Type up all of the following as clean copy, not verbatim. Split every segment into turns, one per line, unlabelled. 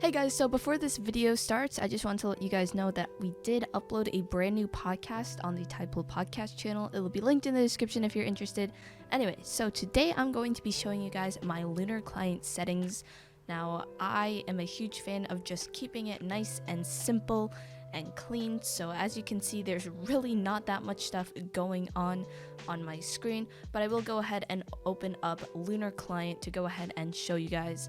Hey guys, so before this video starts, I just want to let you guys know that we did upload a brand new podcast on the Typo Podcast channel. It will be linked in the description if you're interested. Anyway, so today I'm going to be showing you guys my Lunar client settings. Now, I am a huge fan of just keeping it nice and simple and clean, so as you can see, there's really not that much stuff going on my screen, but I will go ahead and open up Lunar Client to go ahead and show you guys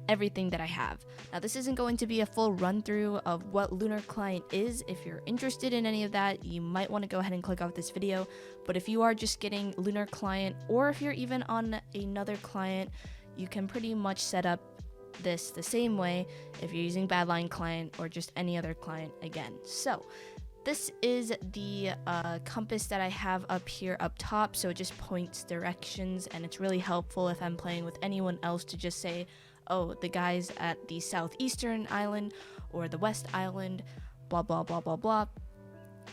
everything that I have. Now, this isn't going to be a full run through of what Lunar Client is. If you're interested in any of that, you might want to go ahead and click off this video. But if you are just getting Lunar Client, or if you're even on another client, you can pretty much set up this the same way if you're using Badline Client or just any other client again. So this is the compass that I have up here up top, so it just points directions, and it's really helpful if I'm playing with anyone else to just say, oh, the guys at the southeastern island or the west island, blah blah blah blah blah.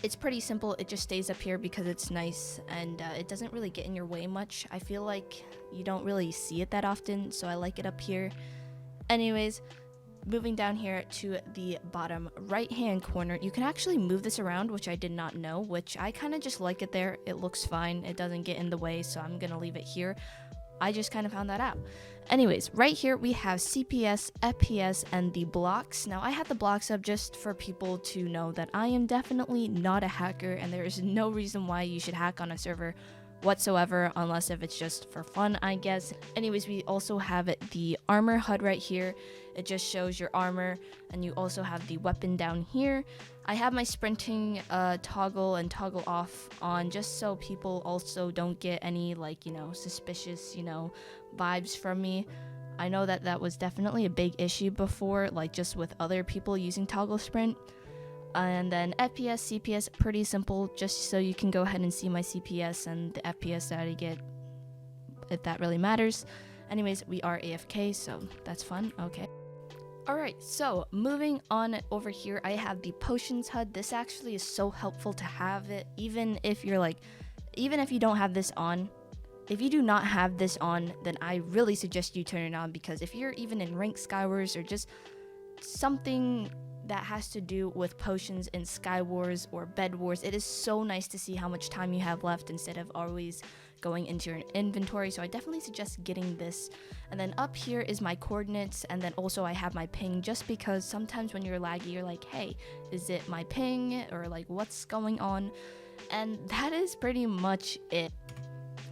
It's pretty simple. It just stays up here because it's nice, and it doesn't really get in your way much. I feel like you don't really see it that often, so I like it up here. Anyways, moving down here to the bottom right hand corner, you can actually move this around, which I did not know, which I kind of just like it there. It looks fine. It doesn't get in the way, so I'm gonna leave it here. I just kind of found that out. Anyways, right here we have CPS, FPS, and the blocks. Now, I had the blocks up just for people to know that I am definitely not a hacker, and there is no reason why you should hack on a server whatsoever, unless if it's just for fun, I guess. Anyways, we also have the armor HUD right here. It just shows your armor, and you also have the weapon down here. I have my sprinting toggle and toggle off on just so people also don't get any, like, suspicious, vibes from me. I know that that was definitely a big issue before, like just with other people using toggle sprint. And then FPS, CPS, pretty simple, just so you can go ahead and see my CPS and the FPS that I get, if that really matters. Anyways, we are AFK, so that's fun. Okay. Alright, so moving on over here, I have the potions HUD. This actually is so helpful to have it, even if you don't have this on. If you do not have this on, then I really suggest you turn it on, because if you're even in ranked Skywars or just something that has to do with potions in Skywars or Bed Wars, it is so nice to see how much time you have left instead of always going into your inventory. So I definitely suggest getting this. And then up here is my coordinates, and then also I have my ping, just because sometimes when you're laggy, you're like, hey, is it my ping, or like what's going on? And that is pretty much it.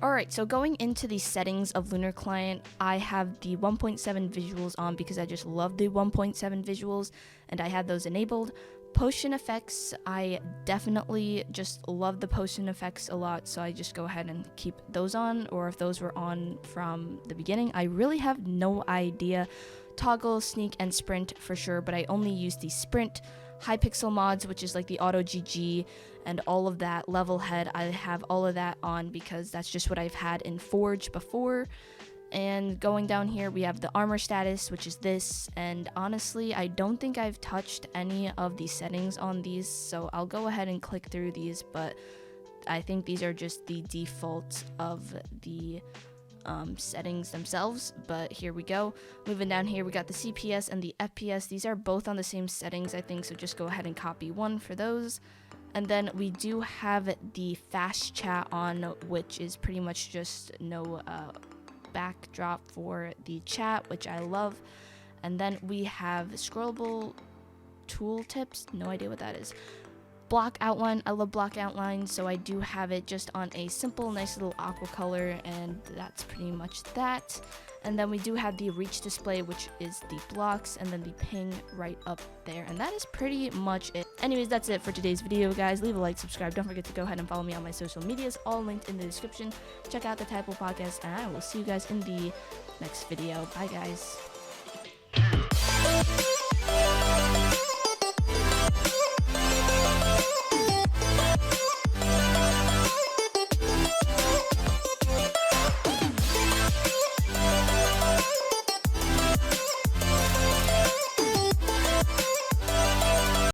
Alright, so going into the settings of Lunar Client, I have the 1.7 visuals on because I just love the 1.7 visuals, and I have those enabled. Potion effects, I definitely just love the potion effects a lot, so I just go ahead and keep those on, or if those were on from the beginning, I really have no idea. Toggle, sneak, and sprint for sure, but I only use the sprint. High pixel mods, which is like the auto GG and all of that, level head, I have all of that on because that's just what I've had in Forge before. And going down here, we have the armor status, which is this, and honestly, I don't think I've touched any of the settings on these, so I'll go ahead and click through these, but I think these are just the default of the settings themselves. But here we go. Moving down here, we got the CPS and the FPS. These are both on the same settings, I think, so just go ahead and copy one for those. And then we do have the fast chat on, which is pretty much just no backdrop for the chat, which I love. And then we have scrollable tooltips, no idea what that is. Block outline, I love block outline, so I do have it just on a simple, nice little aqua color, and that's pretty much that. And then we do have the reach display, which is the blocks, and then the ping right up there, and that is pretty much it. Anyways, that's it for today's video, guys. Leave a like, subscribe, don't forget to go ahead and follow me on my social medias, all linked in the description. Check out the Typo Podcast, and I will see you guys in the next video. Bye, guys.